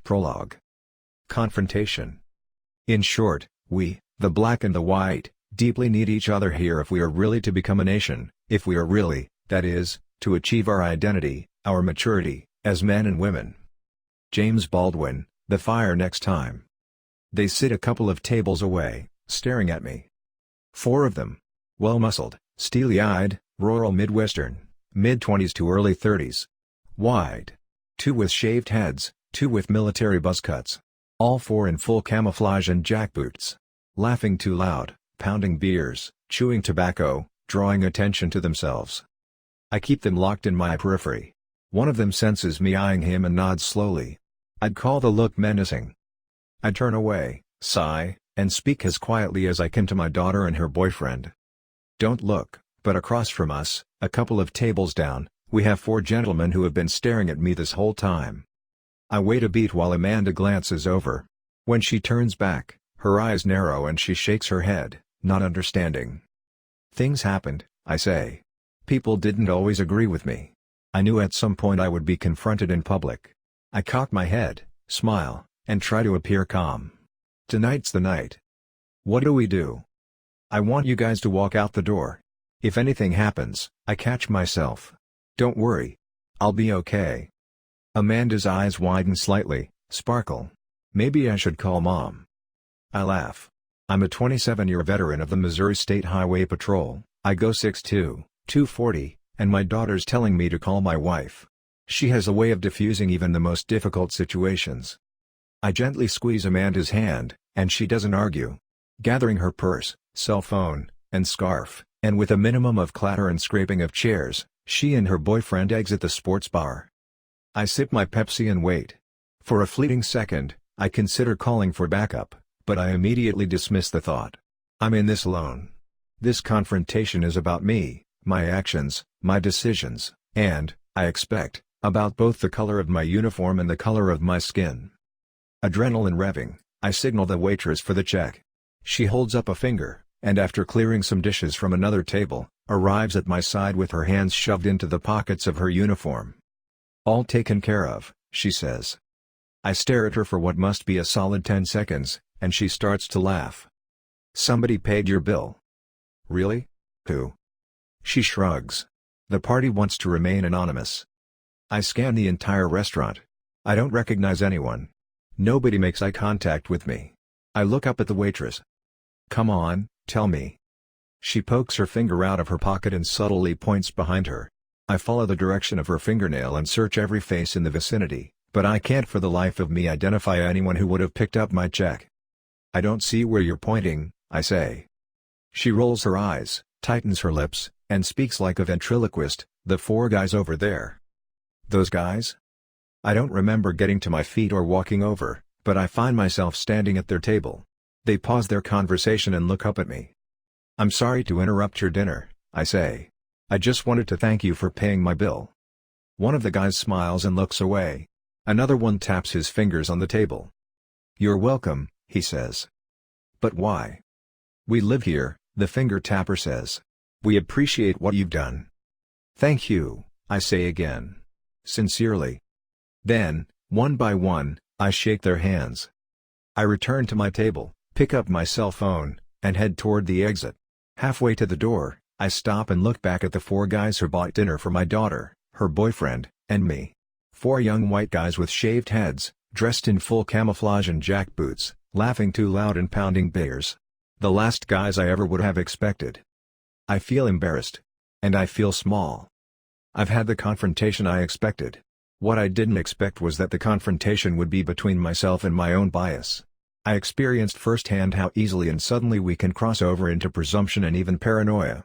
Prologue. Confrontation. In short, we, the black and the white, deeply need each other here if we are really to become a nation, if we are really, that is, to achieve our identity, our maturity, as men and women. James Baldwin, The Fire Next Time. They sit a couple of tables away, staring at me. 4 of them. Well-muscled, steely-eyed, rural Midwestern, mid-20s to early 30s. White. 2 with shaved heads, 2 with military buzz cuts. All 4 in full camouflage and jackboots. Laughing too loud, pounding beers, chewing tobacco, drawing attention to themselves. I keep them locked in my periphery. One of them senses me eyeing him and nods slowly. I'd call the look menacing. I turn away, sigh, and speak as quietly as I can to my daughter and her boyfriend. Don't look, but across from us, a couple of tables down, we have 4 gentlemen who have been staring at me this whole time. I wait a beat while Amanda glances over. When she turns back, her eyes narrow and she shakes her head, not understanding. Things happened, I say. People didn't always agree with me. I knew at some point I would be confronted in public. I cock my head, smile, and try to appear calm. Tonight's the night. What do we do? I want you guys to walk out the door. If anything happens, I catch myself. Don't worry. I'll be okay. Amanda's eyes widen slightly, sparkle. Maybe I should call Mom. I laugh. I'm a 27-year veteran of the Missouri State Highway Patrol, I go 6'2", 240, and my daughter's telling me to call my wife. She has a way of diffusing even the most difficult situations. I gently squeeze Amanda's hand, and she doesn't argue. Gathering her purse, cell phone, and scarf, and with a minimum of clatter and scraping of chairs, she and her boyfriend exit the sports bar. I sip my Pepsi and wait. For a fleeting second, I consider calling for backup, but I immediately dismiss the thought. I'm in this alone. This confrontation is about me, my actions, my decisions, and, I expect, about both the color of my uniform and the color of my skin. Adrenaline revving, I signal the waitress for the check. She holds up a finger, and after clearing some dishes from another table, arrives at my side with her hands shoved into the pockets of her uniform. All taken care of, she says. I stare at her for what must be a solid 10 seconds, and she starts to laugh. Somebody paid your bill. Really? Who? She shrugs. The party wants to remain anonymous. I scan the entire restaurant. I don't recognize anyone. Nobody makes eye contact with me. I look up at the waitress. Come on, tell me. She pokes her finger out of her pocket and subtly points behind her. I follow the direction of her fingernail and search every face in the vicinity, but I can't for the life of me identify anyone who would have picked up my check. I don't see where you're pointing, I say. She rolls her eyes, tightens her lips, and speaks like a ventriloquist, the 4 guys over there. Those guys? I don't remember getting to my feet or walking over, but I find myself standing at their table. They pause their conversation and look up at me. I'm sorry to interrupt your dinner, I say. I just wanted to thank you for paying my bill. One of the guys smiles and looks away. Another one taps his fingers on the table. You're welcome, he says. But why? We live here, the finger tapper says. We appreciate what you've done. Thank you, I say again. Sincerely. Then, one by one, I shake their hands. I return to my table, pick up my cell phone, and head toward the exit. Halfway to the door, I stop and look back at the 4 guys who bought dinner for my daughter, her boyfriend, and me. 4 young white guys with shaved heads, dressed in full camouflage and jackboots, laughing too loud and pounding beers. The last guys I ever would have expected. I feel embarrassed. And I feel small. I've had the confrontation I expected. What I didn't expect was that the confrontation would be between myself and my own bias. I experienced firsthand how easily and suddenly we can cross over into presumption and even paranoia.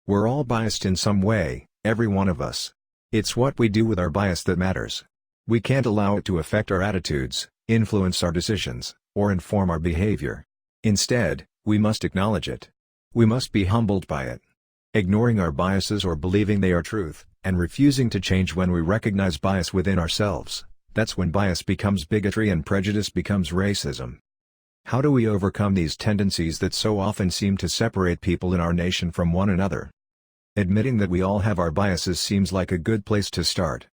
We're all biased in some way, every one of us. It's what we do with our bias that matters. We can't allow it to affect our attitudes, influence our decisions, or inform our behavior. Instead, we must acknowledge it. We must be humbled by it. Ignoring our biases or believing they are truth, and refusing to change when we recognize bias within ourselves, that's when bias becomes bigotry and prejudice becomes racism. How do we overcome these tendencies that so often seem to separate people in our nation from one another? Admitting that we all have our biases seems like a good place to start.